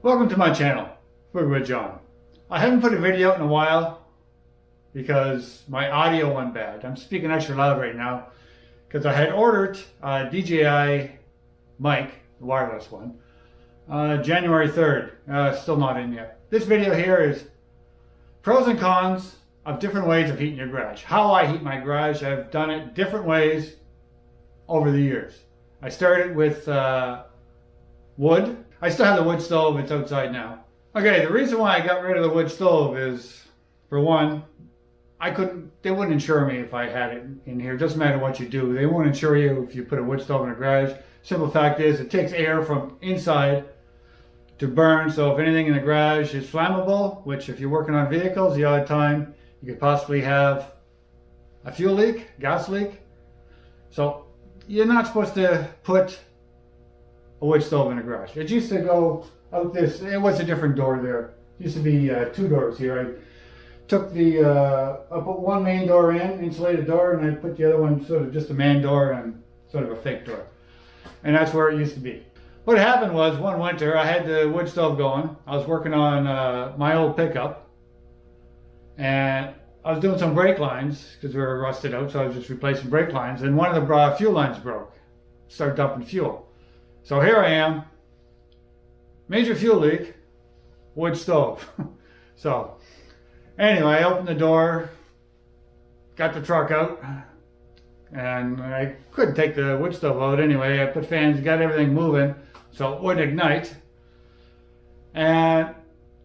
Welcome to my channel, Work with John. I haven't put a video out in a while because my audio went bad. I'm speaking extra loud right now because I had ordered a DJI mic, the wireless one, January 3rd. Still not in yet. This video here is pros and cons of different ways of heating your garage. How I heat my garage. I've done it different ways over the years. I started with wood. I still have the wood stove, it's outside now. Okay, the reason why I got rid of the wood stove is, for one, they wouldn't insure me if I had it in here. It doesn't matter what you do. They won't insure you if you put a wood stove in a garage. Simple fact is, it takes air from inside to burn, so if anything in the garage is flammable, which if you're working on vehicles, the odd time, you could possibly have a fuel leak, gas leak. So you're not supposed to put a wood stove in a garage. It used to go out this, it was a different door there. It used to be two doors here. I took I put one main door in, insulated door, and I put the other one sort of just a man door and sort of a fake door. And that's where it used to be. What happened was, one winter, I had the wood stove going. I was working on my old pickup, and I was doing some brake lines because we were rusted out, so I was just replacing brake lines, and one of the fuel lines broke. Started dumping fuel. So here I am, major fuel leak, wood stove. So anyway, I opened the door, got the truck out, and I couldn't take the wood stove out anyway. I put fans, got everything moving so it wouldn't ignite. And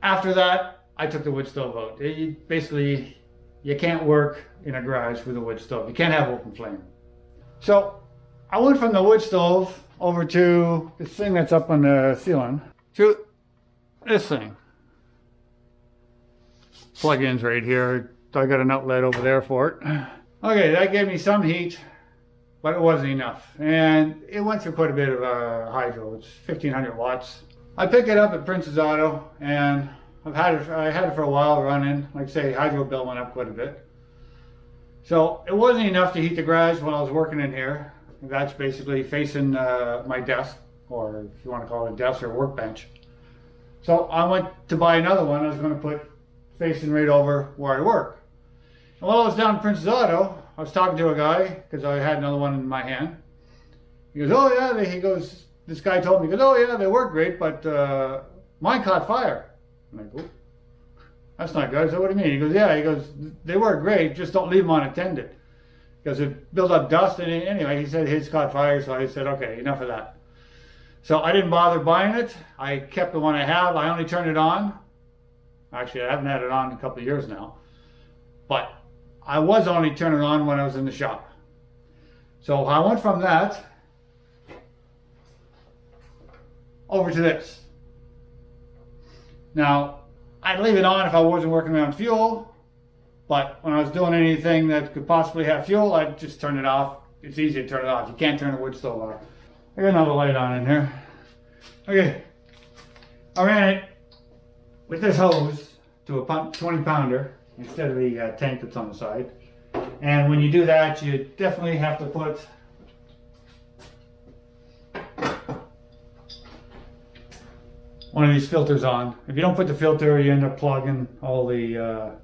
after that, I took the wood stove out. Basically, you can't work in a garage with a wood stove. You can't have open flame. So I went from the wood stove over to this thing that's up on the ceiling, to this thing. Plug-ins right here. I got an outlet over there for it. Okay, that gave me some heat, but it wasn't enough. And it went through quite a bit of hydro. It's 1500 watts. I picked it up at Prince's Auto, and I had it for a while running. Like I say, hydro bill went up quite a bit. So it wasn't enough to heat the garage while I was working in here. That's basically facing my desk, or if you want to call it a desk or workbench. So I went to buy another one. I was going to put facing right over where I work. And while I was down at Prince's Auto, I was talking to a guy because I had another one in my hand. He goes, "Oh yeah," this guy told me, he goes, "Oh yeah, they work great, but mine caught fire." I'm like, "Oh, that's not good." I said, "What do you mean?" He goes, "Yeah," he goes, "they work great, just don't leave them unattended, because it built up dust." And anyway, he said his caught fire, so I said, okay, enough of that. So I didn't bother buying it. I kept the one I have. I only turned it on. Actually, I haven't had it on in a couple of years now. But I was only turning it on when I was in the shop. So I went from that over to this. Now, I'd leave it on if I wasn't working around fuel. But when I was doing anything that could possibly have fuel, I'd just turn it off. It's easy to turn it off. You can't turn the wood stove off. I got another light on in here. Okay. I ran it with this hose to a 20 pounder instead of the tank that's on the side. And when you do that, you definitely have to put one of these filters on. If you don't put the filter, you end up plugging all the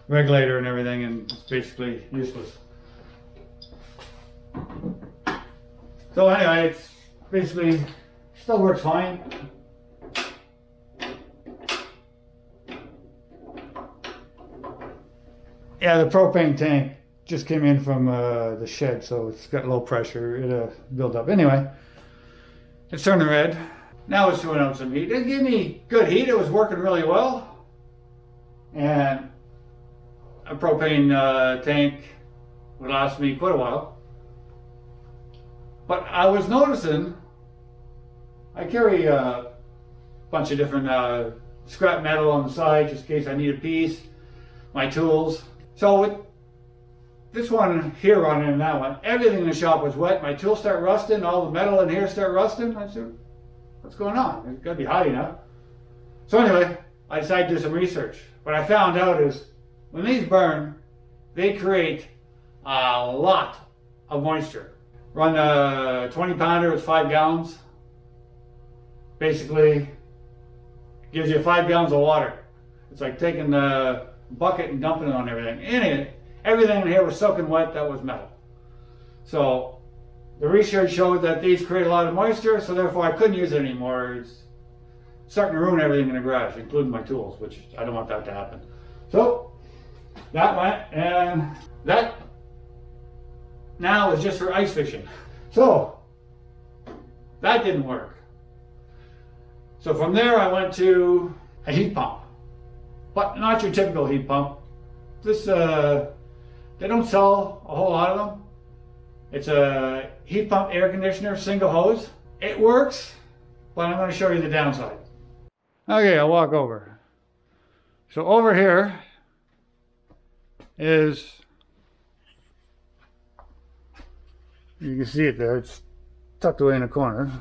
regulator and everything, and it's basically useless. So anyway, it's basically still works fine. Yeah, the propane tank just came in from the shed, so it's got low pressure. It'll build up. Anyway, it's turning red. Now it's doing out some heat. It gave me good heat. It was working really well. And a propane tank would last me quite a while. But I was noticing, I carry a bunch of different scrap metal on the side just in case I need a piece, my tools. So with this one here running and that one, everything in the shop was wet. My tools start rusting, all the metal in here start rusting. I said, what's going on? It's gotta be hot enough. So anyway, I decided to do some research. What I found out is, when these burn, they create a lot of moisture. Run a 20 pounder with 5 gallons. Basically, gives you 5 gallons of water. It's like taking the bucket and dumping it on everything. Anyway, everything in here was soaking wet. That was metal. So the research showed that these create a lot of moisture, so therefore I couldn't use it anymore. It's starting to ruin everything in the garage, including my tools, which I don't want that to happen. So that went, and that now is just for ice fishing. So that didn't work. So from there I went to a heat pump, but not your typical heat pump. This, they don't sell a whole lot of them. It's a heat pump air conditioner, single hose. It works, but I'm going to show you the downside. Okay, I'll walk over. So over here is, you can see it there, it's tucked away in the corner.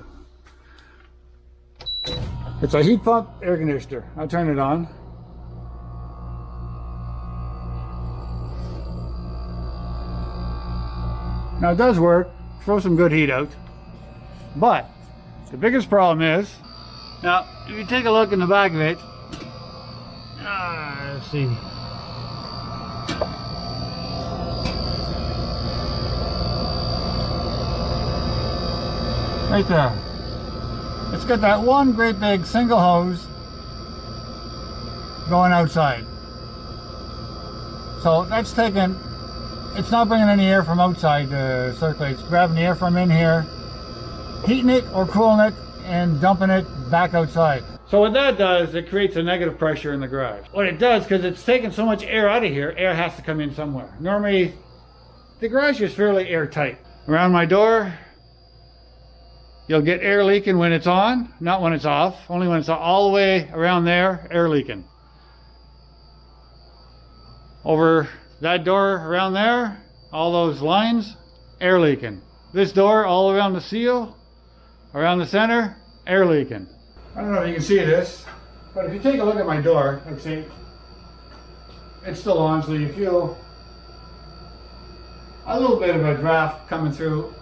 It's a heat pump air conditioner. I'll turn it on. Now it does work, throw some good heat out, but the biggest problem is, now if you take a look in the back of it, let's see. Right there. It's got that one great big single hose going outside. So that's taking, it's not bringing any air from outside to circulate. It's grabbing the air from in here, heating it or cooling it, and dumping it back outside. So what that does, it creates a negative pressure in the garage. What it does, because it's taking so much air out of here, air has to come in somewhere. Normally, the garage is fairly airtight. Around my door, you'll get air leaking when it's on, not when it's off. Only when it's all the way around there, air leaking. Over that door around there, all those lines, air leaking. This door all around the seal, around the center, air leaking. I don't know if you can see this, but if you take a look at my door, let's see, it's still on, so you feel a little bit of a draft coming through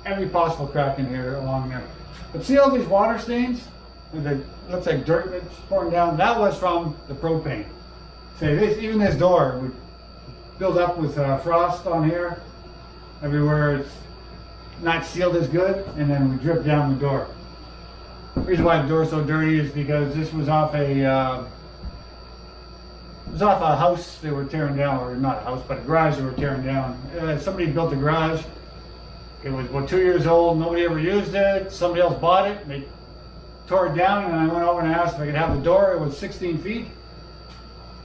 every possible crack in here along there. But see all these water stains? It looks like dirt that's pouring down. That was from the propane. See, even this door would build up with frost on here. Everywhere it's not sealed as good, and then we drip down the door. The reason why the door is so dirty is because this was off a house they were tearing down, or not a house, but a garage they were tearing down. Somebody built a garage. It was about 2 years old. Nobody ever used it. Somebody else bought it. And they tore it down, and I went over and asked if I could have the door. It was 16 feet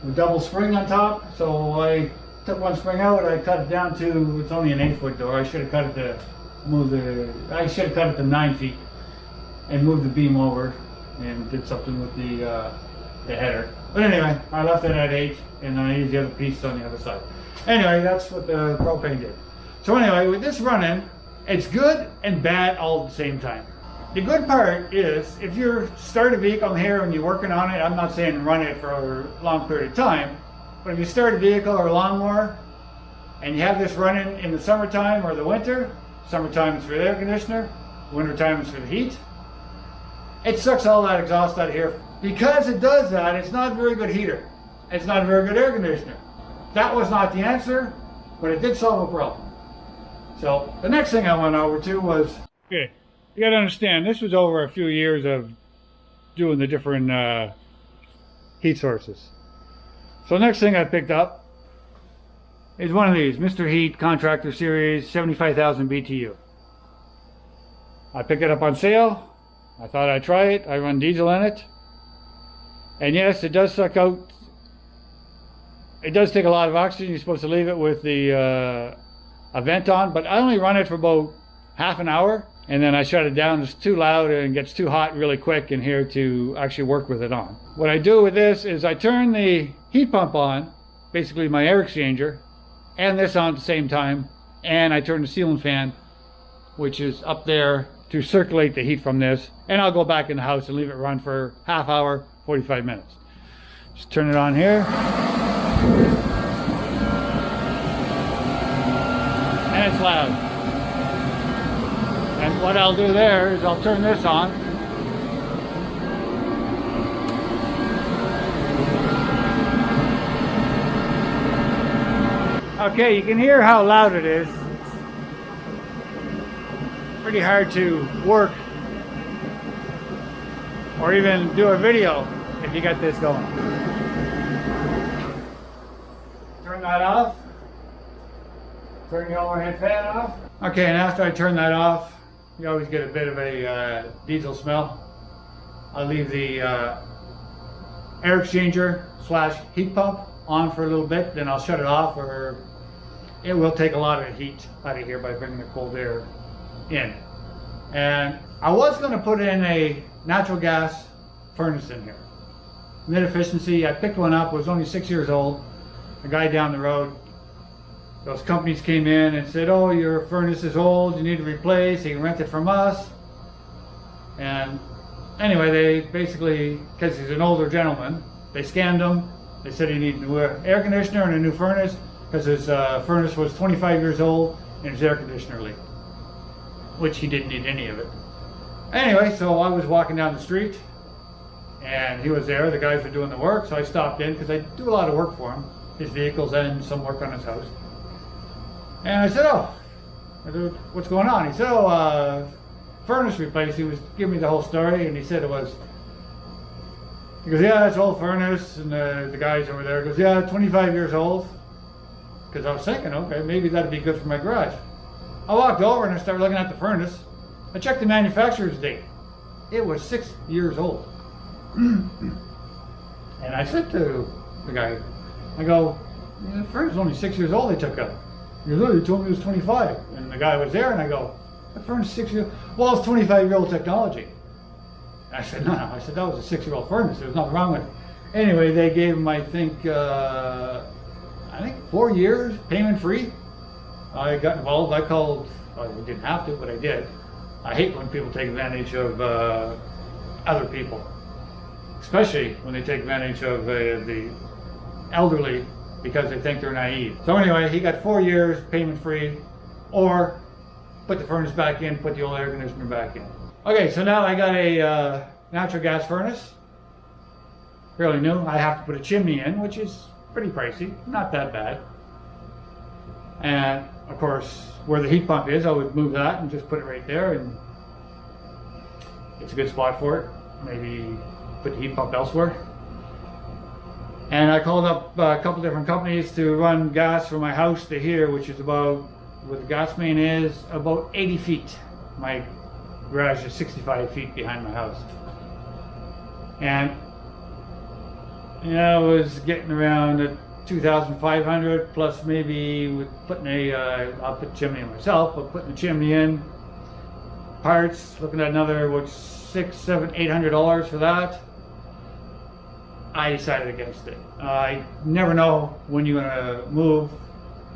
with double spring on top. So I took one spring out. I cut it down to, it's only an 8-foot door. I should have cut it to 9 feet and moved the beam over and did something with the header. But anyway, I left it at 8, and I used the other piece on the other side. Anyway, that's what the propane did. So anyway, with this running, it's good and bad all at the same time. The good part is, if you start a vehicle here and you're working on it, I'm not saying run it for a long period of time, but if you start a vehicle or a lawnmower and you have this running in the summertime or the winter, summertime is for the air conditioner, wintertime is for the heat, it sucks all that exhaust out of here. Because it does that, it's not a very good heater. It's not a very good air conditioner. That was not the answer, but it did solve a problem. So the next thing I went over to was, okay, you gotta understand, this was over a few years of doing the different heat sources. So the next thing I picked up is one of these, Mr. Heat Contractor Series 75,000 BTU. I picked it up on sale. I thought I'd try it. I run diesel in it. And yes, it does suck out. It does take a lot of oxygen. You're supposed to leave it with the a vent on, but I only run it for about half an hour, and then I shut it down. It's too loud and it gets too hot really quick in here to actually work with it on. What I do with this is I turn the heat pump on, basically my air exchanger, and this on at the same time, and I turn the ceiling fan, which is up there, to circulate the heat from this, and I'll go back in the house and leave it run for half hour, 45 minutes. Just turn it on here. And it's loud. And what I'll do there is I'll turn this on. Okay, you can hear how loud it is. Pretty hard to work or even do a video if you got this going. Turn that off. Turn the overhead fan off. Okay, and after I turn that off, you always get a bit of a diesel smell. I'll leave the air exchanger / heat pump on for a little bit, then I'll shut it off, or it will take a lot of heat out of here by bringing the cold air in. And I was going to put in a natural gas furnace in here. Mid efficiency, I picked one up, it was only 6 years old. A guy down the road, those companies came in and said, oh, your furnace is old, you need to replace, you can rent it from us. And anyway, they basically, because he's an older gentleman, they scanned him. They said he needed a new air conditioner and a new furnace because his furnace was 25 years old and his air conditioner leaked, which he didn't need any of it. Anyway, so I was walking down the street and he was there, the guys were doing the work, so I stopped in because I do a lot of work for him, his vehicles and some work on his house. And I said, oh, what's going on? He said, oh, furnace replaced. He was giving me the whole story, and he said it was, he goes, yeah, it's an old furnace, and the guys over there goes, yeah, 25 years old. Because I was thinking, okay, maybe that'd be good for my garage. I walked over and I started looking at the furnace. I checked the manufacturer's date. It was 6 years old. And I said to the guy, I go, yeah, the furnace is only 6 years old they took out. He literally told me it was 25. And the guy was there, and I go, the furnace is 6 years, well, it's 25-year-old technology. And I said, no, I said, that was a 6-year-old furnace. There was nothing wrong with it. Anyway, they gave him, I think 4 years, payment free. I got involved. I called, well, I didn't have to, but I did. I hate when people take advantage of other people, especially when they take advantage of the elderly because they think they're naive. So anyway, he got 4 years, payment free, or put the furnace back in, put the old air conditioner back in. Okay, so now I got a natural gas furnace, fairly new. I have to put a chimney in, which is pretty pricey, not that bad. And of course, where the heat pump is, I would move that and just put it right there, and it's a good spot for it. Maybe put the heat pump elsewhere. And I called up a couple different companies to run gas from my house to here, which is about, where the gas main is, about 80 feet. My garage is 65 feet behind my house. And I was getting around at 2,500 plus maybe with putting I'll put the chimney in myself, but putting the chimney in, parts, looking at another, $600, $700, $800 for that. I decided against it. I never know when you're gonna move,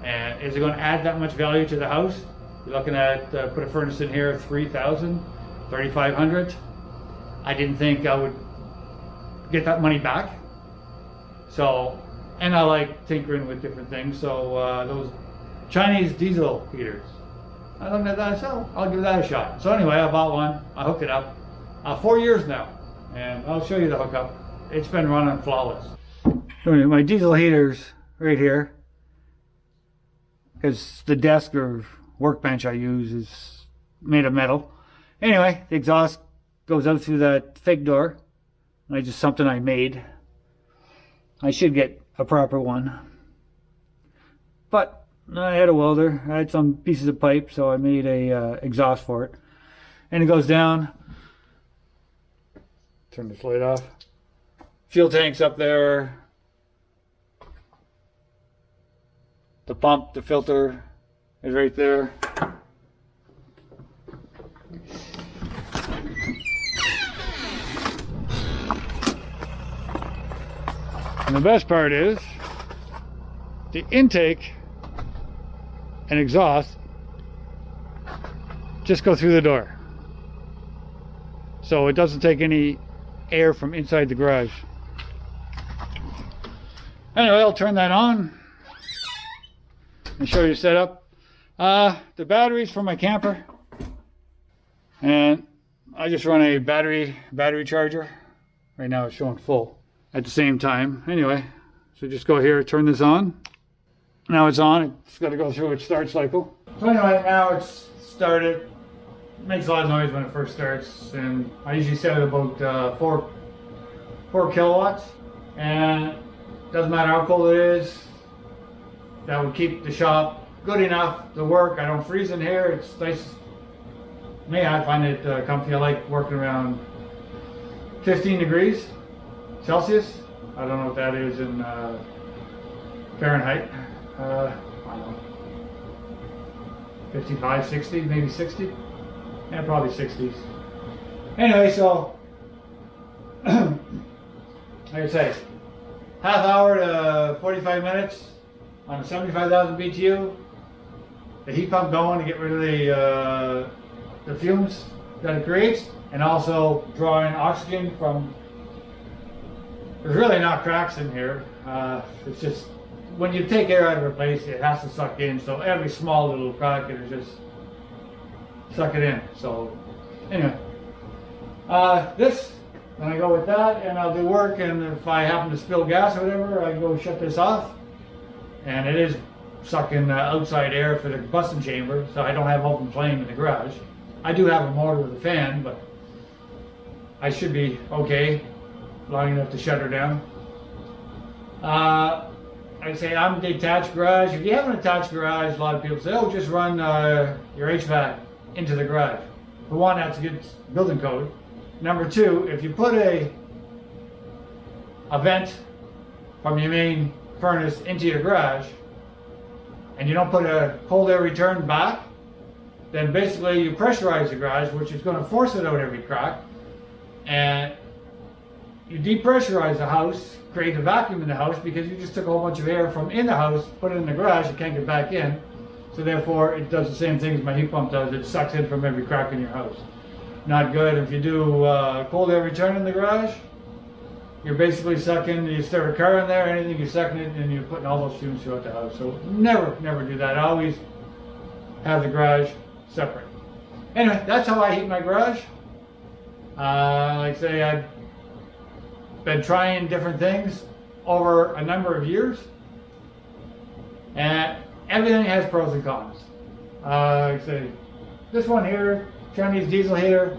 and is it gonna add that much value to the house? You're looking at, put a furnace in here, 3,000, 3,500. I didn't think I would get that money back. So, and I like tinkering with different things. So those Chinese diesel heaters, I looked at that, so I'll give that a shot. So anyway, I bought one, I hooked it up. 4 years now, and I'll show you the hookup. It's been running flawless. So anyway, my diesel heater's right here, because the desk or workbench I use is made of metal. Anyway, the exhaust goes out through that fake door. It's just something I made. I should get a proper one, but I had a welder. I had some pieces of pipe, so I made a exhaust for it. And it goes down. Turn this light off. Fuel tank's up there. The pump, the filter is right there. And the best part is the intake and exhaust just go through the door. So it doesn't take any air from inside the garage. Anyway, I'll turn that on and show you setup. The batteries for my camper, and I just run a battery charger. Right now it's showing full at the same time. Anyway, so just go here, turn this on, Now it's on. It's got to go through its start cycle. So anyway, now it's started. It makes a lot of noise when it first starts, and I usually set it about 4 kilowatts, and doesn't matter how cold it is. That would keep the shop good enough to work. I don't freeze in here. It's nice. Me, I find it comfy. I like working around 15 degrees Celsius. I don't know what that is in Fahrenheit. I don't know. 55, 60, maybe 60. Yeah, probably 60s. Anyway, so like I say, half hour to 45 minutes on a 75,000 BTU. The heat pump going to get rid of the fumes that it creates, and also drawing oxygen from. There's really not cracks in here. It's just when you take air out of a place, it has to suck in. So every small little crack, it'll just suck it in. So anyway, this, then I go with that, and I'll do work. And if I happen to spill gas or whatever, I go shut this off. And it is sucking outside air for the combustion chamber, so I don't have open flame in the garage. I do have a motor with a fan, but I should be okay, long enough to shut her down. I'd say I'm a detached garage. If you have an attached garage, a lot of people say, oh, just run your HVAC into the garage. For one, that's a good building code. Number two, if you put a vent from your main furnace into your garage, and you don't put a cold air return back, then basically you pressurize the garage, which is going to force it out every crack, and you depressurize the house, create a vacuum in the house, because you just took a whole bunch of air from in the house, put it in the garage, you can't get back in. So therefore it does the same thing as my heat pump does. It sucks in from every crack in your house. Not good. If you do cold air return in the garage, you're basically sucking, you start a car in there, anything you're sucking it, and you're putting all those fumes throughout the house. So never do that. I always have the garage separate. Anyway, that's how I heat my garage. Like I say, I've been trying different things over a number of years, and everything has pros and cons. Like I say, this one here, Chinese diesel heater,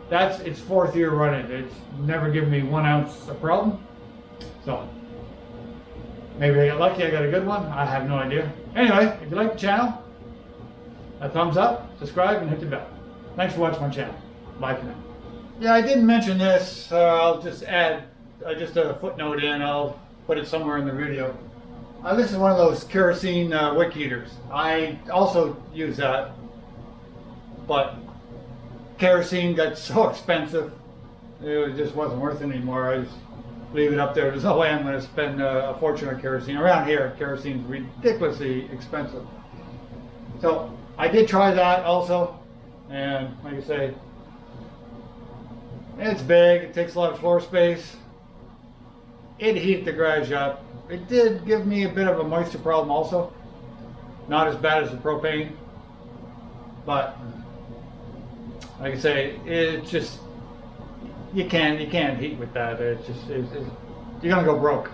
that's its 4th year running. It's never given me 1 ounce of problem. So maybe I got lucky, I got a good one. I have no idea. Anyway, if you like the channel, a thumbs up, subscribe, and hit the bell. Thanks for watching my channel. Bye for now. Yeah, I didn't mention this. I'll just add just a footnote in. I'll put it somewhere in the video. This is one of those kerosene wick heaters. I also use that, but kerosene got so expensive, it just wasn't worth it anymore. I just leave it up there. There's no way I'm going to spend a fortune on kerosene. Around here, kerosene is ridiculously expensive. So I did try that also, and like I say, it's big, it takes a lot of floor space. It heated the garage up. It did give me a bit of a moisture problem also. Not as bad as the propane, but like I say, it's just, you can't heat with that. You're gonna go broke.